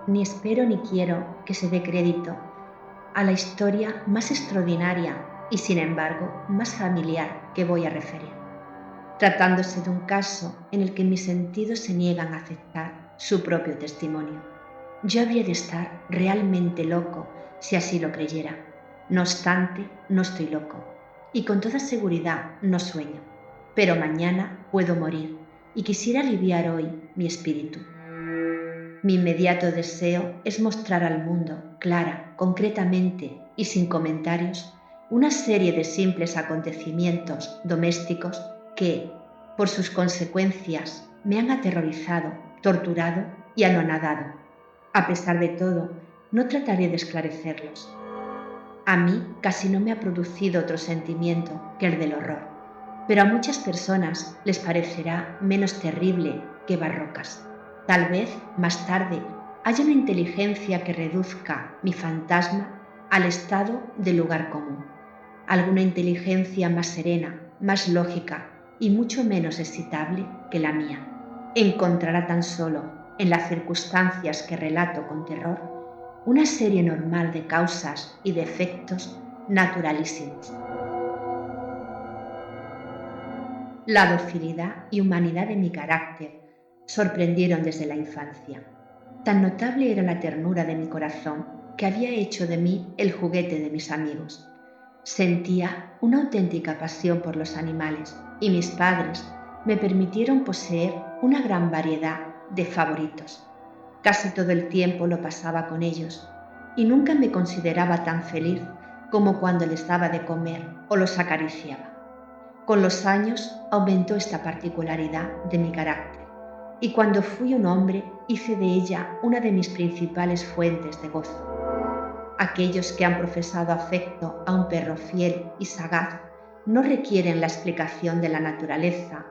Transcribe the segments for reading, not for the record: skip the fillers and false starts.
ni espero ni quiero que se dé crédito a la historia más extraordinaria y, sin embargo, más familiar que voy a referir, tratándose de un caso en el que mis sentidos se niegan a aceptar su propio testimonio. Yo habría de estar realmente loco si así lo creyera. No obstante, no estoy loco y con toda seguridad no sueño, pero mañana puedo morir y quisiera aliviar hoy mi espíritu. Mi inmediato deseo es mostrar al mundo, clara, concretamente y sin comentarios, una serie de simples acontecimientos domésticos que, por sus consecuencias, me han aterrorizado, torturado y anonadado. A pesar de todo, no trataré de esclarecerlos. A mí casi no me ha producido otro sentimiento que el del horror, pero a muchas personas les parecerá menos terrible que Barrocas. Tal vez, más tarde, haya una inteligencia que reduzca mi fantasma al estado de lugar común. Alguna inteligencia más serena, más lógica y mucho menos excitable que la mía. Encontrará tan solo, en las circunstancias que relato con terror, una serie normal de causas y de efectos naturalísimos. La docilidad y humanidad de mi carácter sorprendieron desde la infancia. Tan notable era la ternura de mi corazón que había hecho de mí el juguete de mis amigos. Sentía una auténtica pasión por los animales y mis padres me permitieron poseer una gran variedad de favoritos. Casi todo el tiempo lo pasaba con ellos y nunca me consideraba tan feliz como cuando les daba de comer o los acariciaba. Con los años aumentó esta particularidad de mi carácter y cuando fui un hombre hice de ella una de mis principales fuentes de gozo. Aquellos que han profesado afecto a un perro fiel y sagaz no requieren la explicación de la naturaleza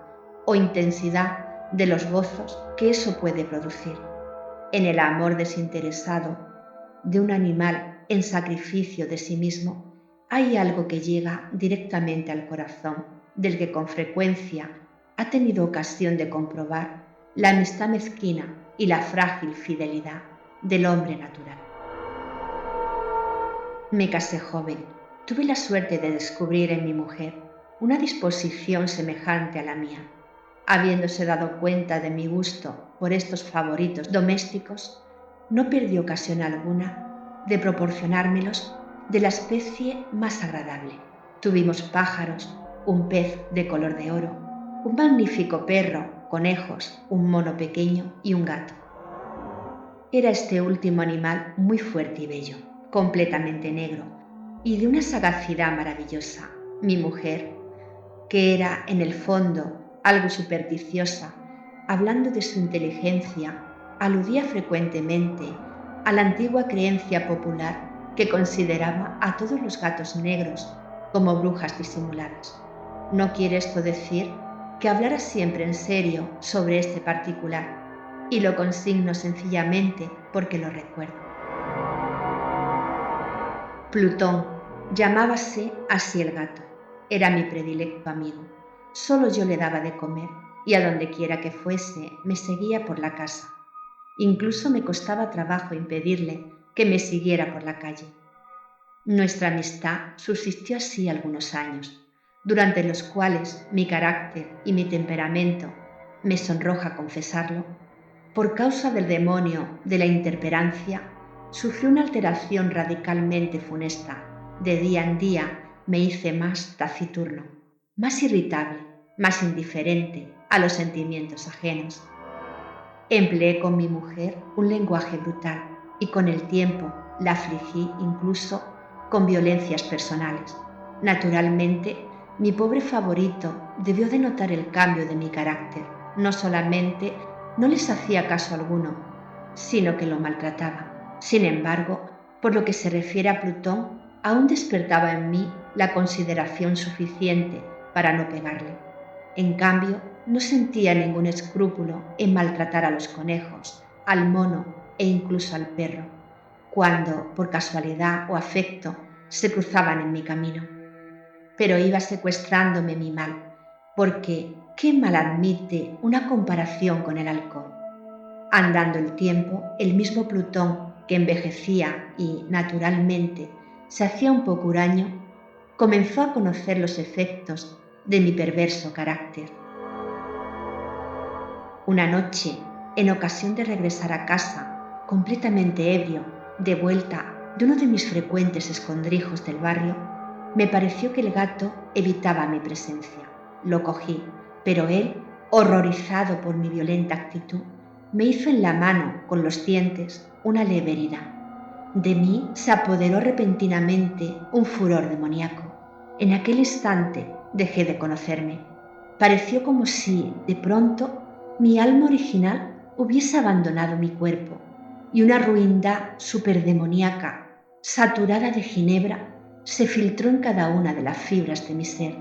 o intensidad de los gozos que eso puede producir. En el amor desinteresado de un animal en sacrificio de sí mismo hay algo que llega directamente al corazón, del que con frecuencia ha tenido ocasión de comprobar la amistad mezquina y la frágil fidelidad del hombre natural. Me casé joven. Tuve la suerte de descubrir en mi mujer una disposición semejante a la mía. Habiéndose dado cuenta de mi gusto por estos favoritos domésticos, no perdió ocasión alguna de proporcionármelos de la especie más agradable. Tuvimos pájaros, un pez de color de oro, un magnífico perro, conejos, un mono pequeño y un gato. Era este último animal muy fuerte y bello, completamente negro y de una sagacidad maravillosa. Mi mujer, que era en el fondo algo supersticiosa, hablando de su inteligencia, aludía frecuentemente a la antigua creencia popular que consideraba a todos los gatos negros como brujas disimuladas. No quiere esto decir que hablara siempre en serio sobre este particular, y lo consigno sencillamente porque lo recuerdo. Plutón, llamábase así el gato, era mi predilecto amigo. Solo yo le daba de comer y a donde quiera que fuese me seguía por la casa. Incluso me costaba trabajo impedirle que me siguiera por la calle. Nuestra amistad subsistió así algunos años, durante los cuales mi carácter y mi temperamento, me sonroja confesarlo, por causa del demonio de la intemperancia, sufrió una alteración radicalmente funesta. De día en día me hice más taciturno, más irritable, más indiferente a los sentimientos ajenos. Empleé con mi mujer un lenguaje brutal y con el tiempo la afligí incluso con violencias personales. Naturalmente, mi pobre favorito debió de notar el cambio de mi carácter. No solamente no les hacía caso alguno, sino que lo maltrataba. Sin embargo, por lo que se refiere a Plutón, aún despertaba en mí la consideración suficiente para no pegarle. En cambio, no sentía ningún escrúpulo en maltratar a los conejos, al mono e incluso al perro, cuando, por casualidad o afecto, se cruzaban en mi camino. Pero iba secuestrándome mi mal, porque ¿qué mal admite una comparación con el alcohol? Andando el tiempo, el mismo Plutón, que envejecía y, naturalmente, se hacía un poco huraño, comenzó a conocer los efectos de mi perverso carácter. Una noche, en ocasión de regresar a casa, completamente ebrio, de vuelta de uno de mis frecuentes escondrijos del barrio, me pareció que el gato evitaba mi presencia. Lo cogí, pero él, horrorizado por mi violenta actitud, me hizo en la mano, con los dientes, una leve herida. De mí se apoderó repentinamente un furor demoníaco. En aquel instante dejé de conocerme. Pareció como si, de pronto, mi alma original hubiese abandonado mi cuerpo y una ruindad superdemoníaca, saturada de ginebra, se filtró en cada una de las fibras de mi ser.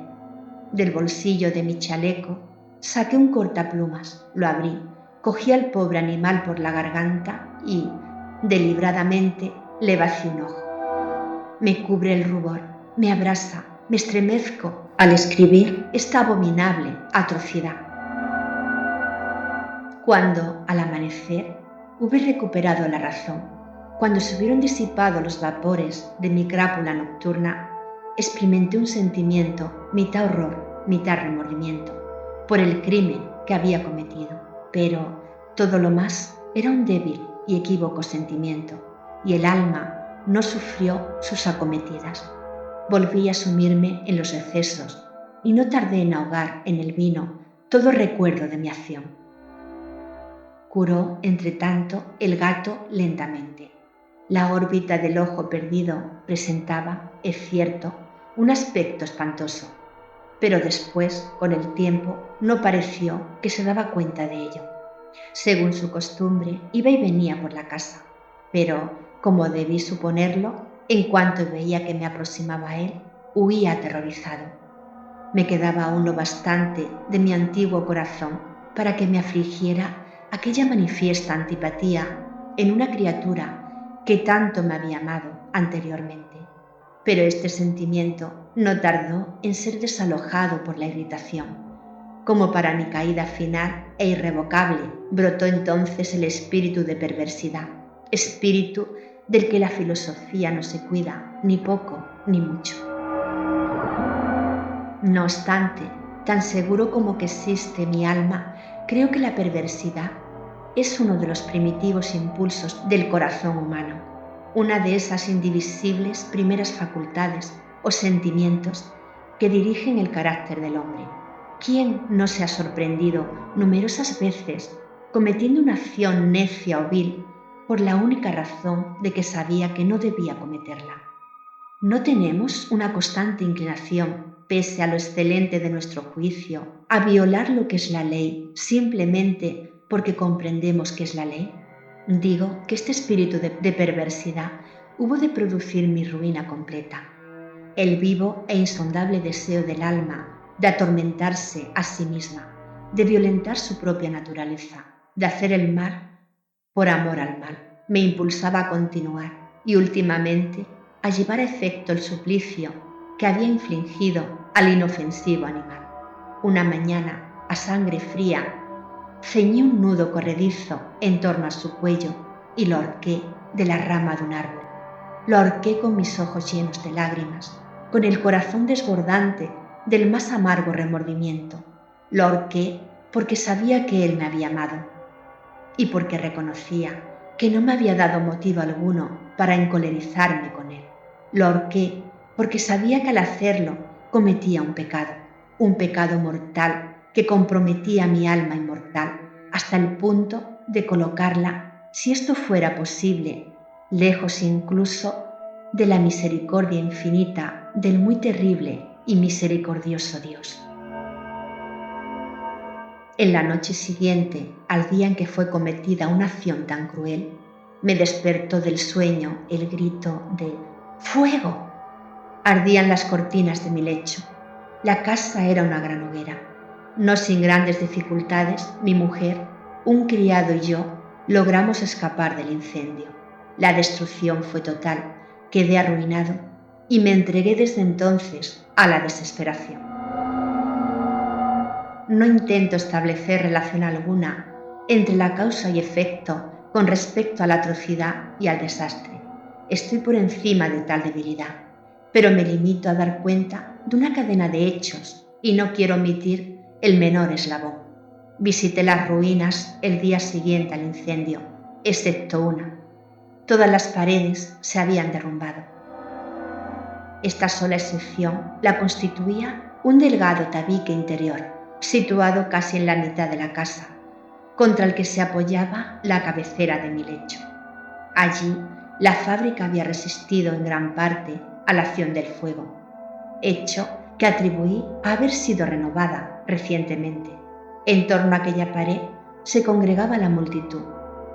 Del bolsillo de mi chaleco saqué un cortaplumas, lo abrí, cogí al pobre animal por la garganta y, deliberadamente, le vacié un ojo. Me cubre el rubor, me abrasa, me estremezco al escribir esta abominable atrocidad. Cuando, al amanecer, hube recuperado la razón, cuando se hubieron disipado los vapores de mi crápula nocturna, experimenté un sentimiento, mitad horror, mitad remordimiento, por el crimen que había cometido, pero todo lo más era un débil y equívoco sentimiento, y el alma no sufrió sus acometidas. Volví a sumirme en los excesos y no tardé en ahogar en el vino todo recuerdo de mi acción. Curó, entre tanto, el gato lentamente. La órbita del ojo perdido presentaba, es cierto, un aspecto espantoso, pero después, con el tiempo, no pareció que se daba cuenta de ello. Según su costumbre, iba y venía por la casa, pero, como debí suponerlo, en cuanto veía que me aproximaba a él, huía aterrorizado. Me quedaba aún lo bastante de mi antiguo corazón para que me afligiera aquella manifiesta antipatía en una criatura que tanto me había amado anteriormente. Pero este sentimiento no tardó en ser desalojado por la irritación. Como para mi caída final e irrevocable, brotó entonces el espíritu de perversidad, espíritu del que la filosofía no se cuida, ni poco ni mucho. No obstante, tan seguro como que existe mi alma, creo que la perversidad es uno de los primitivos impulsos del corazón humano, una de esas indivisibles primeras facultades o sentimientos que dirigen el carácter del hombre. ¿Quién no se ha sorprendido numerosas veces cometiendo una acción necia o vil por la única razón de que sabía que no debía cometerla? ¿No tenemos una constante inclinación, pese a lo excelente de nuestro juicio, a violar lo que es la ley simplemente porque comprendemos que es la ley? Digo que este espíritu de perversidad hubo de producir mi ruina completa. El vivo e insondable deseo del alma de atormentarse a sí misma, de violentar su propia naturaleza, de hacer el mal por amor al mal, me impulsaba a continuar y últimamente a llevar a efecto el suplicio que había infligido al inofensivo animal. Una mañana, a sangre fría, ceñí un nudo corredizo en torno a su cuello y lo ahorqué de la rama de un árbol. Lo ahorqué con mis ojos llenos de lágrimas, con el corazón desbordante del más amargo remordimiento. Lo ahorqué porque sabía que él me había amado y porque reconocía que no me había dado motivo alguno para encolerizarme con él. Lo ahorqué porque sabía que al hacerlo cometía un pecado mortal que comprometía mi alma inmortal hasta el punto de colocarla, si esto fuera posible, lejos incluso de la misericordia infinita del muy terrible y misericordioso Dios. En la noche siguiente, al día en que fue cometida una acción tan cruel, me despertó del sueño el grito de ¡fuego! Ardían las cortinas de mi lecho. La casa era una gran hoguera. No sin grandes dificultades, mi mujer, un criado y yo logramos escapar del incendio. La destrucción fue total, quedé arruinado y me entregué desde entonces a la desesperación. No intento establecer relación alguna Entre la causa y efecto con respecto a la atrocidad y al desastre. Estoy por encima de tal debilidad, pero me limito a dar cuenta de una cadena de hechos y no quiero omitir el menor eslabón. Visité las ruinas el día siguiente al incendio, excepto una. Todas las paredes se habían derrumbado. Esta sola excepción la constituía un delgado tabique interior, situado casi en la mitad de la casa, contra el que se apoyaba la cabecera de mi lecho. Allí, la fábrica había resistido en gran parte a la acción del fuego, hecho que atribuí a haber sido renovada recientemente. En torno a aquella pared se congregaba la multitud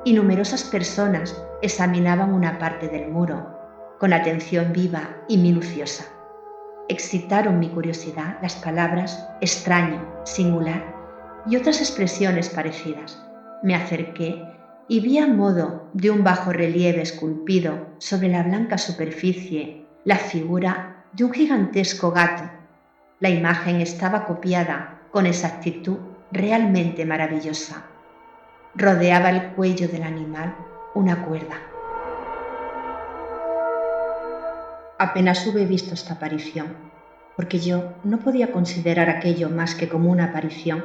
y numerosas personas examinaban una parte del muro con atención viva y minuciosa. Excitaron mi curiosidad las palabras extraño, singular y otras expresiones parecidas. Me acerqué y vi a modo de un bajo relieve esculpido sobre la blanca superficie la figura de un gigantesco gato. La imagen estaba copiada con exactitud realmente maravillosa. Rodeaba el cuello del animal una cuerda. Apenas hube visto esta aparición, porque yo no podía considerar aquello más que como una aparición.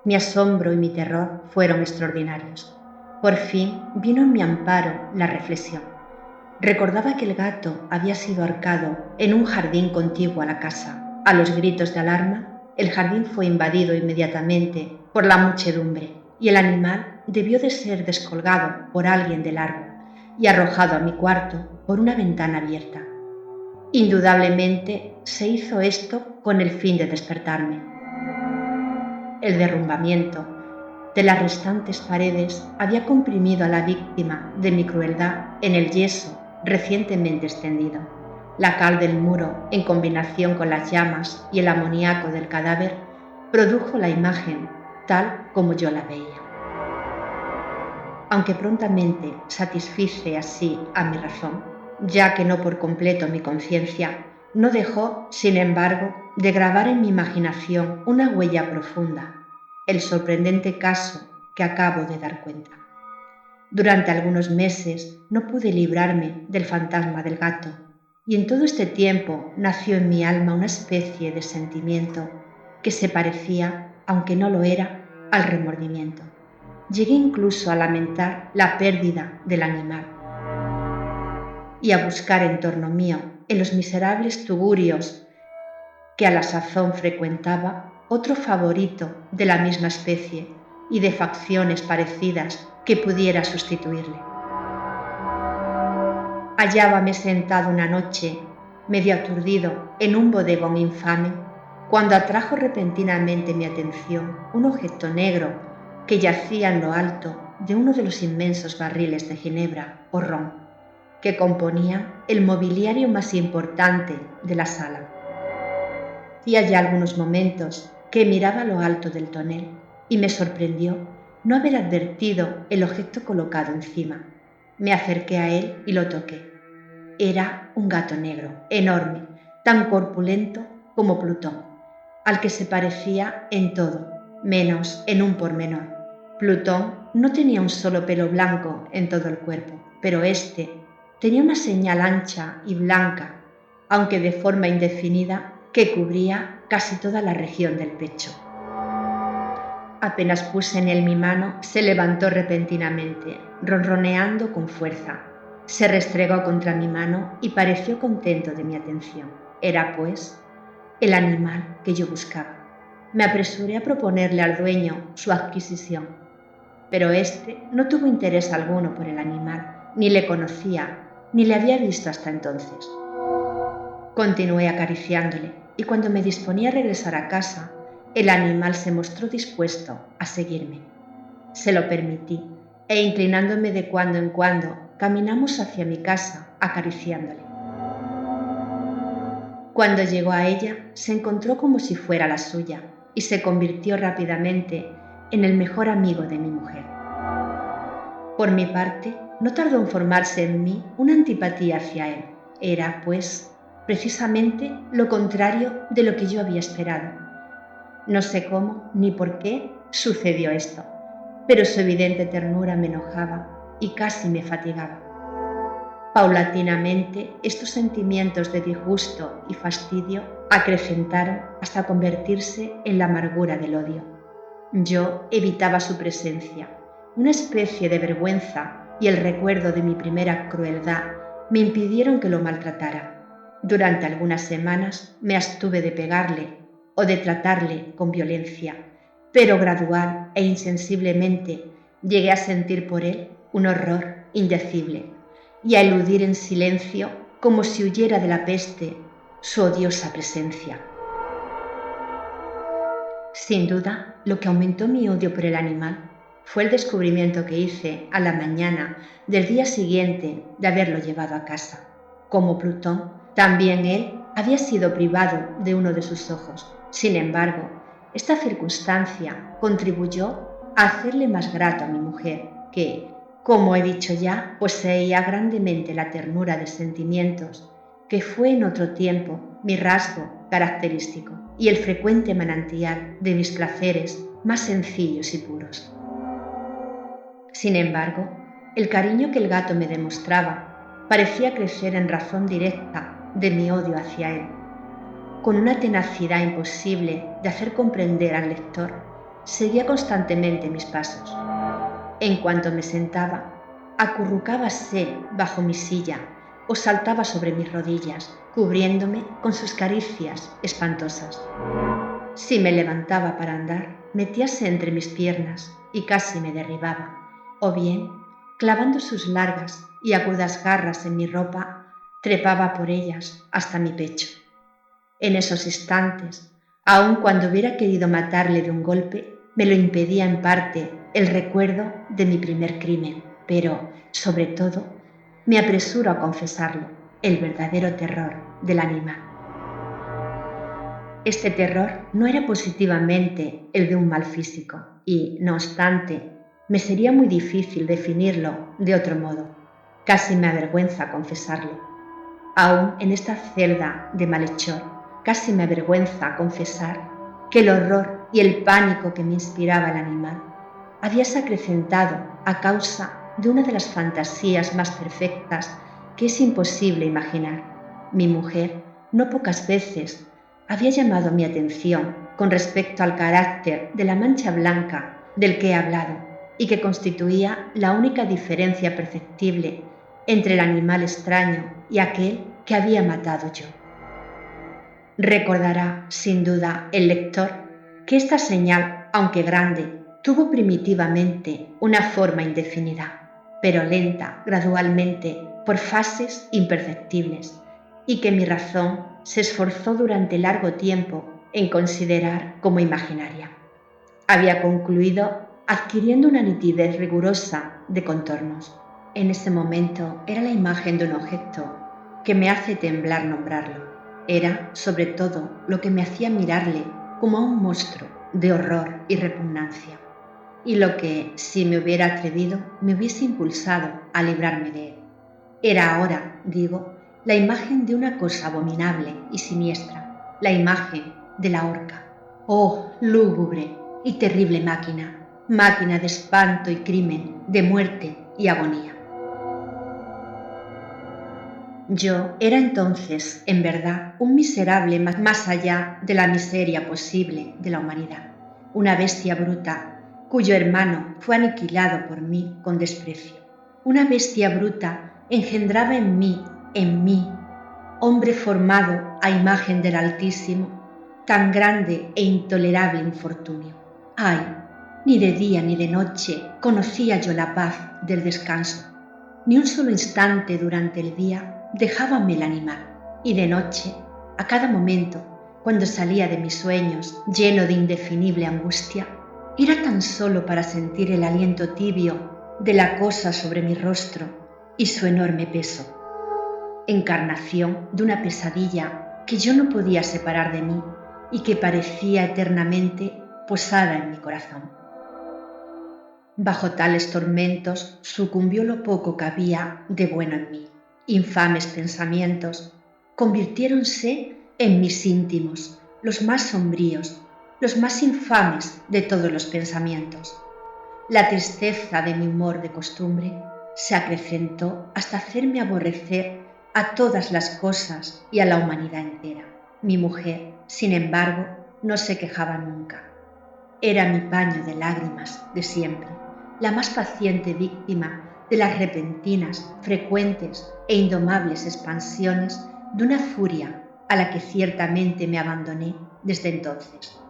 Mi asombro y mi terror fueron extraordinarios. Por fin vino en mi amparo la reflexión. Recordaba que el gato había sido ahorcado en un jardín contiguo a la casa. A los gritos de alarma, el jardín fue invadido inmediatamente por la muchedumbre y el animal debió de ser descolgado por alguien del árbol y arrojado a mi cuarto por una ventana abierta. Indudablemente se hizo esto con el fin de despertarme. El derrumbamiento de las restantes paredes había comprimido a la víctima de mi crueldad en el yeso recientemente extendido. La cal del muro, en combinación con las llamas y el amoníaco del cadáver, produjo la imagen tal como yo la veía. Aunque prontamente satisfice así a mi razón, ya que no por completo mi conciencia, no dejó, sin embargo, de grabar en mi imaginación una huella profunda, el sorprendente caso que acabo de dar cuenta. Durante algunos meses no pude librarme del fantasma del gato, y en todo este tiempo nació en mi alma una especie de sentimiento que se parecía, aunque no lo era, al remordimiento. Llegué incluso a lamentar la pérdida del animal y a buscar en torno mío, en los miserables tugurios que a la sazón frecuentaba, otro favorito de la misma especie y de facciones parecidas que pudiera sustituirle. Hallábame sentado una noche, medio aturdido, en un bodegón infame, cuando atrajo repentinamente mi atención un objeto negro que yacía en lo alto de uno de los inmensos barriles de ginebra o ron que componían el mobiliario más importante de la sala. Hacía ya algunos momentos que miraba a lo alto del tonel y me sorprendió no haber advertido el objeto colocado encima. Me acerqué a él y lo toqué. Era un gato negro, enorme, tan corpulento como Plutón, al que se parecía en todo, menos en un pormenor. Plutón no tenía un solo pelo blanco en todo el cuerpo, pero este tenía una señal ancha y blanca, aunque de forma indefinida, que cubría casi toda la región del pecho. Apenas puse en él mi mano, se levantó repentinamente, ronroneando con fuerza. Se restregó contra mi mano y pareció contento de mi atención. Era, pues, el animal que yo buscaba. Me apresuré a proponerle al dueño su adquisición, pero éste no tuvo interés alguno por el animal, ni le conocía, ni le había visto hasta entonces. Continué acariciándole y cuando me disponía a regresar a casa, el animal se mostró dispuesto a seguirme. Se lo permití e inclinándome de cuando en cuando, caminamos hacia mi casa acariciándole. Cuando llegó a ella, se encontró como si fuera la suya y se convirtió rápidamente en el mejor amigo de mi mujer. Por mi parte, no tardó en formarse en mí una antipatía hacia él. Era, pues, precisamente lo contrario de lo que yo había esperado. No sé cómo ni por qué sucedió esto, pero su evidente ternura me enojaba y casi me fatigaba. Paulatinamente, estos sentimientos de disgusto y fastidio acrecentaron hasta convertirse en la amargura del odio. Yo evitaba su presencia. Una especie de vergüenza y el recuerdo de mi primera crueldad me impidieron que lo maltratara. Durante algunas semanas me abstuve de pegarle o de tratarle con violencia, pero gradual e insensiblemente llegué a sentir por él un horror indecible y a eludir en silencio, como si huyera de la peste, su odiosa presencia. Sin duda, lo que aumentó mi odio por el animal fue el descubrimiento que hice a la mañana del día siguiente de haberlo llevado a casa. Como Plutón, también él había sido privado de uno de sus ojos. Sin embargo, esta circunstancia contribuyó a hacerle más grato a mi mujer, que, como he dicho ya, poseía grandemente la ternura de sentimientos, que fue en otro tiempo mi rasgo característico y el frecuente manantial de mis placeres más sencillos y puros. Sin embargo, el cariño que el gato me demostraba parecía crecer en razón directa de mi odio hacia él. Con una tenacidad imposible de hacer comprender al lector, seguía constantemente mis pasos. En cuanto me sentaba, acurrucábase bajo mi silla o saltaba sobre mis rodillas, cubriéndome con sus caricias espantosas. Si me levantaba para andar, metíase entre mis piernas y casi me derribaba, o bien, clavando sus largas y agudas garras en mi ropa, trepaba por ellas hasta mi pecho. En esos instantes, aun cuando hubiera querido matarle de un golpe, me lo impedía en parte el recuerdo de mi primer crimen, pero, sobre todo, me apresuro a confesarlo, el verdadero terror del animal. Este terror no era positivamente el de un mal físico y, no obstante, me sería muy difícil definirlo de otro modo. Casi me avergüenza confesarlo. Aún en esta celda de malhechor, casi me avergüenza confesar que el horror y el pánico que me inspiraba el animal habíase acrecentado a causa de una de las fantasías más perfectas que es imposible imaginar. Mi mujer, no pocas veces, había llamado mi atención con respecto al carácter de la mancha blanca del que he hablado y que constituía la única diferencia perceptible entre el animal extraño y aquel que había matado yo. Recordará, sin duda, el lector que esta señal, aunque grande, tuvo primitivamente una forma indefinida, pero lenta, gradualmente, por fases imperceptibles, y que mi razón se esforzó durante largo tiempo en considerar como imaginaria. Había concluido adquiriendo una nitidez rigurosa de contornos. En ese momento era la imagen de un objeto que me hace temblar nombrarlo. Era, sobre todo, lo que me hacía mirarle como a un monstruo de horror y repugnancia, y lo que, si me hubiera atrevido, me hubiese impulsado a librarme de él. Era ahora, digo, la imagen de una cosa abominable y siniestra, la imagen de la horca. ¡Oh, lúgubre y terrible máquina! Máquina de espanto y crimen, de muerte y agonía. Yo era entonces, en verdad, un miserable más allá de la miseria posible de la humanidad, una bestia bruta cuyo hermano fue aniquilado por mí con desprecio. Una bestia bruta engendraba en mí, hombre formado a imagen del Altísimo, tan grande e intolerable infortunio. ¡Ay! Ni de día ni de noche conocía yo la paz del descanso. Ni un solo instante durante el día dejábame el animal, y de noche, a cada momento, cuando salía de mis sueños lleno de indefinible angustia, era tan solo para sentir el aliento tibio de la cosa sobre mi rostro y su enorme peso, encarnación de una pesadilla que yo no podía separar de mí y que parecía eternamente posada en mi corazón. Bajo tales tormentos sucumbió lo poco que había de bueno en mí. Infames pensamientos convirtiéronse en mis íntimos, los más sombríos, los más infames de todos los pensamientos. La tristeza de mi humor de costumbre se acrecentó hasta hacerme aborrecer a todas las cosas y a la humanidad entera. Mi mujer, sin embargo, no se quejaba nunca. Era mi paño de lágrimas de siempre, la más paciente víctima de las repentinas, frecuentes e indomables expansiones de una furia a la que ciertamente me abandoné desde entonces.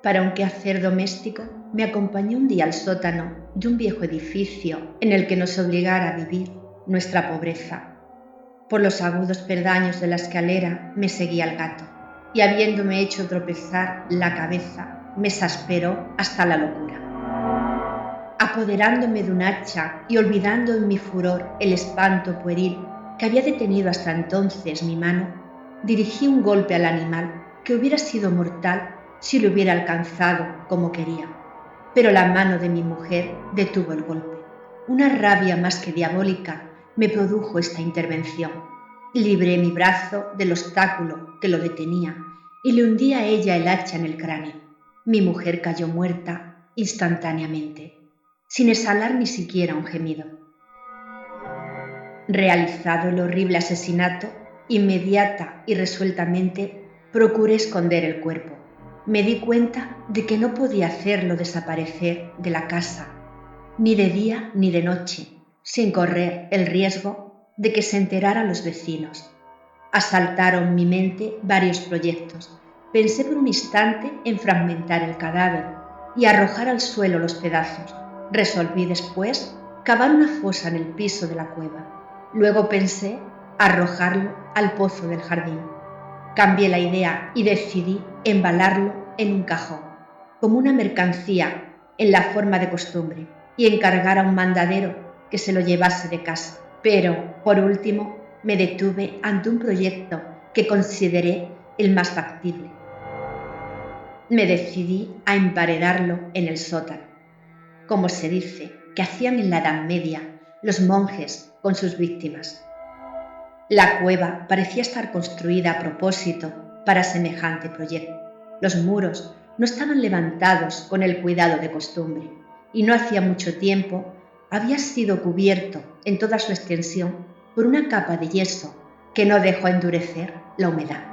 Para un quehacer doméstico me acompañó un día al sótano de un viejo edificio en el que nos obligara a vivir nuestra pobreza. Por los agudos peldaños de la escalera me seguía el gato y habiéndome hecho tropezar la cabeza me exasperó hasta la locura. Apoderándome de un hacha y olvidando en mi furor el espanto pueril que había detenido hasta entonces mi mano, dirigí un golpe al animal que hubiera sido mortal si lo hubiera alcanzado como quería. Pero la mano de mi mujer detuvo el golpe. Una rabia más que diabólica me produjo esta intervención. Libré mi brazo del obstáculo que lo detenía y le hundí a ella el hacha en el cráneo. Mi mujer cayó muerta instantáneamente, sin exhalar ni siquiera un gemido. Realizado el horrible asesinato, inmediata y resueltamente procuré esconder el cuerpo. Me di cuenta de que no podía hacerlo desaparecer de la casa, ni de día ni de noche, sin correr el riesgo de que se enteraran los vecinos. Asaltaron mi mente varios proyectos. Pensé por un instante en fragmentar el cadáver y arrojar al suelo los pedazos. Resolví después cavar una fosa en el piso de la cueva. Luego pensé arrojarlo al pozo del jardín. Cambié la idea y decidí embalarlo en un cajón, como una mercancía en la forma de costumbre, y encargar a un mandadero que se lo llevase de casa. Pero, por último, me detuve ante un proyecto que consideré el más factible. Me decidí a emparedarlo en el sótano, como se dice que hacían en la Edad Media los monjes con sus víctimas. La cueva parecía estar construida a propósito para semejante proyecto. Los muros no estaban levantados con el cuidado de costumbre y no hacía mucho tiempo había sido cubierto en toda su extensión por una capa de yeso que no dejó endurecer la humedad.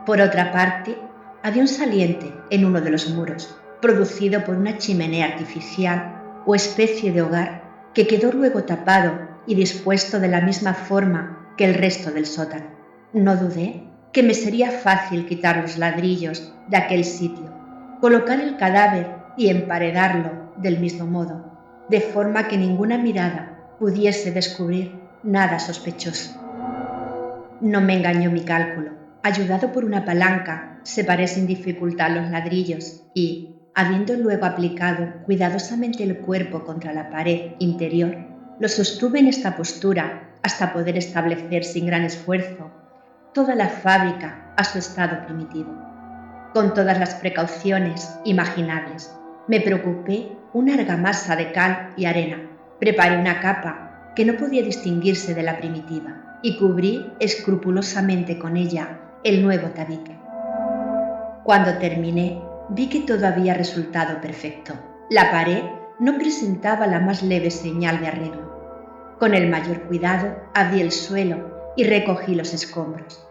Por otra parte, había un saliente en uno de los muros, producido por una chimenea artificial o especie de hogar que quedó luego tapado y dispuesto de la misma forma que el resto del sótano. No dudé que me sería fácil quitar los ladrillos de aquel sitio, colocar el cadáver y emparedarlo del mismo modo, de forma que ninguna mirada pudiese descubrir nada sospechoso. No me engañó mi cálculo. Ayudado por una palanca, separé sin dificultad los ladrillos y, habiendo luego aplicado cuidadosamente el cuerpo contra la pared interior, lo sostuve en esta postura hasta poder establecer sin gran esfuerzo toda la fábrica a su estado primitivo. Con todas las precauciones imaginables, me preocupé una argamasa de cal y arena, preparé una capa que no podía distinguirse de la primitiva y cubrí escrupulosamente con ella el nuevo tabique. Cuando terminé, vi que todo había resultado perfecto. La pared no presentaba la más leve señal de arreglo. Con el mayor cuidado abrí el suelo y recogí los escombros.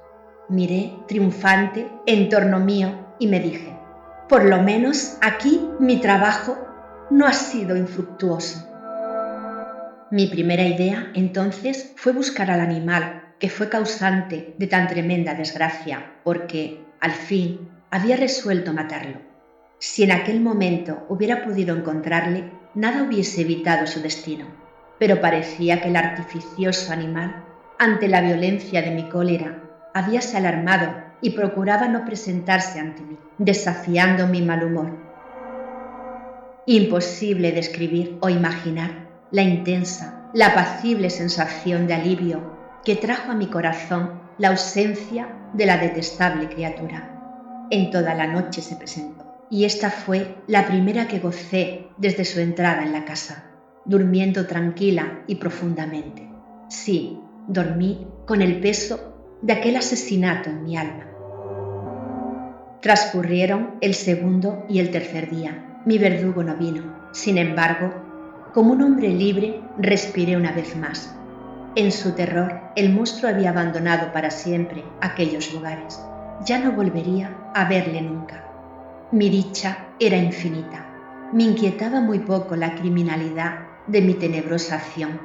Miré triunfante en torno mío y me dije: por lo menos aquí mi trabajo no ha sido infructuoso. Mi primera idea entonces fue buscar al animal que fue causante de tan tremenda desgracia, porque, al fin, había resuelto matarlo. Si en aquel momento hubiera podido encontrarle, nada hubiese evitado su destino, pero parecía que el artificioso animal, ante la violencia de mi cólera, habíase alarmado y procuraba no presentarse ante mí, desafiando mi mal humor. Imposible describir o imaginar la intensa, la apacible sensación de alivio que trajo a mi corazón la ausencia de la detestable criatura. En toda la noche se presentó, y esta fue la primera que gocé desde su entrada en la casa, durmiendo tranquila y profundamente. Sí, dormí con el peso de aquel asesinato en mi alma. Transcurrieron el segundo y el tercer día. Mi verdugo no vino. Sin embargo, como un hombre libre, respiré una vez más. En su terror, el monstruo había abandonado para siempre aquellos lugares. Ya no volvería a verle nunca. Mi dicha era infinita. Me inquietaba muy poco la criminalidad de mi tenebrosa acción.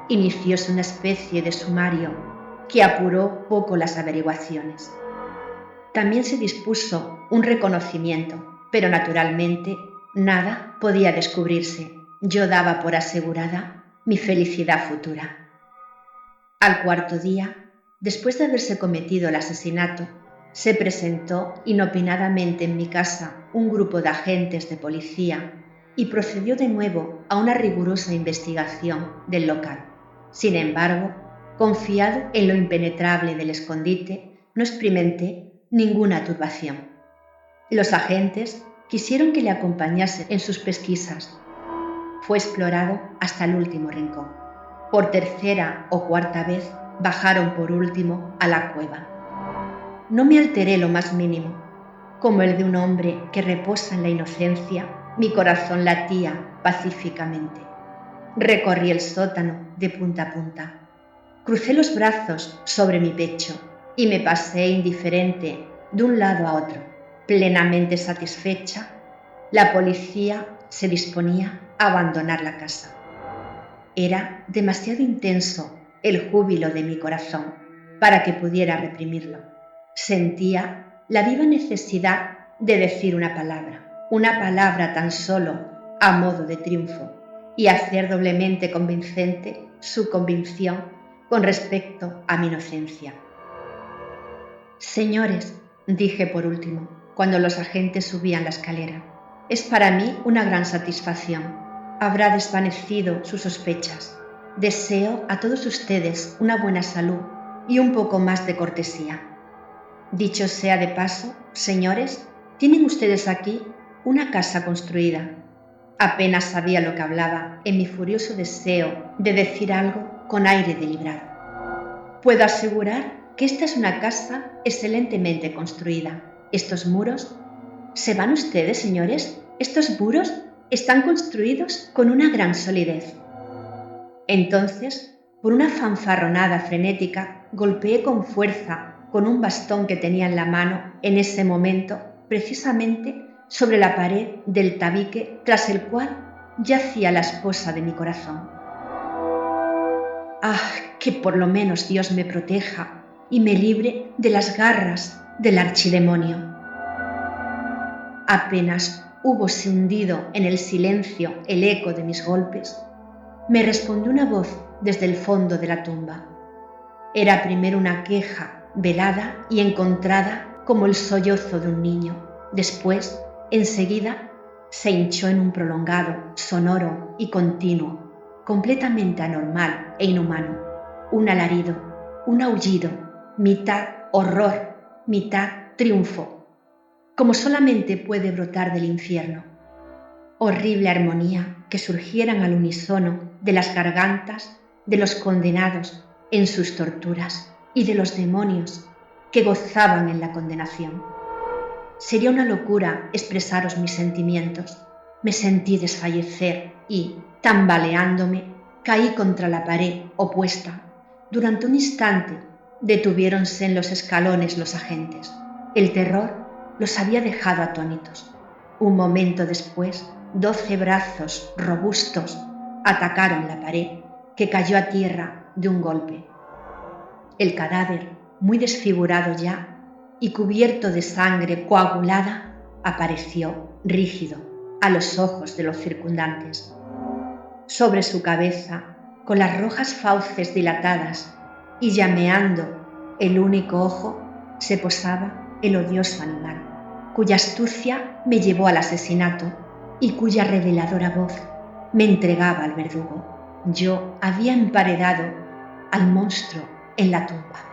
Inicióse una especie de sumario que apuró poco las averiguaciones. También se dispuso un reconocimiento, pero naturalmente nada podía descubrirse. Yo daba por asegurada mi felicidad futura. Al cuarto día, después de haberse cometido el asesinato, se presentó inopinadamente en mi casa un grupo de agentes de policía y procedió de nuevo a una rigurosa investigación del local. Sin embargo, confiado en lo impenetrable del escondite, no experimenté ninguna turbación. Los agentes quisieron que le acompañase en sus pesquisas. Fue explorado hasta el último rincón. Por tercera o cuarta vez bajaron por último a la cueva. No me alteré lo más mínimo. Como el de un hombre que reposa en la inocencia, mi corazón latía pacíficamente. Recorrí el sótano de punta a punta. Crucé los brazos sobre mi pecho y me pasé indiferente de un lado a otro. Plenamente satisfecha, la policía se disponía a abandonar la casa. Era demasiado intenso el júbilo de mi corazón para que pudiera reprimirlo. Sentía la viva necesidad de decir una palabra tan solo a modo de triunfo, y hacer doblemente convincente su convicción con respecto a mi inocencia. Señores, dije por último, cuando los agentes subían la escalera, es para mí una gran satisfacción. Habrá desvanecido sus sospechas. Deseo a todos ustedes una buena salud y un poco más de cortesía. Dicho sea de paso, señores, tienen ustedes aquí una casa construida. Apenas sabía lo que hablaba en mi furioso deseo de decir algo con aire deliberado. Puedo asegurar que esta es una casa excelentemente construida. Estos muros... ¿Se van ustedes, señores? Estos muros están construidos con una gran solidez. Entonces, por una fanfarronada frenética, golpeé con fuerza con un bastón que tenía en la mano en ese momento, precisamente sobre la pared del tabique tras el cual yacía la esposa de mi corazón. ¡Ah, que por lo menos Dios me proteja y me libre de las garras del archidemonio! Apenas húbose hundido en el silencio el eco de mis golpes, me respondió una voz desde el fondo de la tumba. Era primero una queja velada y encontrada como el sollozo de un niño. Después, enseguida, se hinchó en un prolongado, sonoro y continuo, completamente anormal e inhumano. Un alarido, un aullido, mitad horror, mitad triunfo, como solamente puede brotar del infierno. Horrible armonía que surgieran al unísono de las gargantas de los condenados en sus torturas y de los demonios que gozaban en la condenación. Sería una locura expresaros mis sentimientos. Me sentí desfallecer y, tambaleándome, caí contra la pared opuesta. Durante un instante detuviéronse en los escalones los agentes. El terror los había dejado atónitos. Un momento después, 12 brazos robustos atacaron la pared, que cayó a tierra de un golpe. El cadáver, muy desfigurado ya y cubierto de sangre coagulada, apareció rígido a los ojos de los circundantes. Sobre su cabeza, con las rojas fauces dilatadas y llameando el único ojo, se posaba el odioso animal, cuya astucia me llevó al asesinato y cuya reveladora voz me entregaba al verdugo. Yo había emparedado al monstruo en la tumba.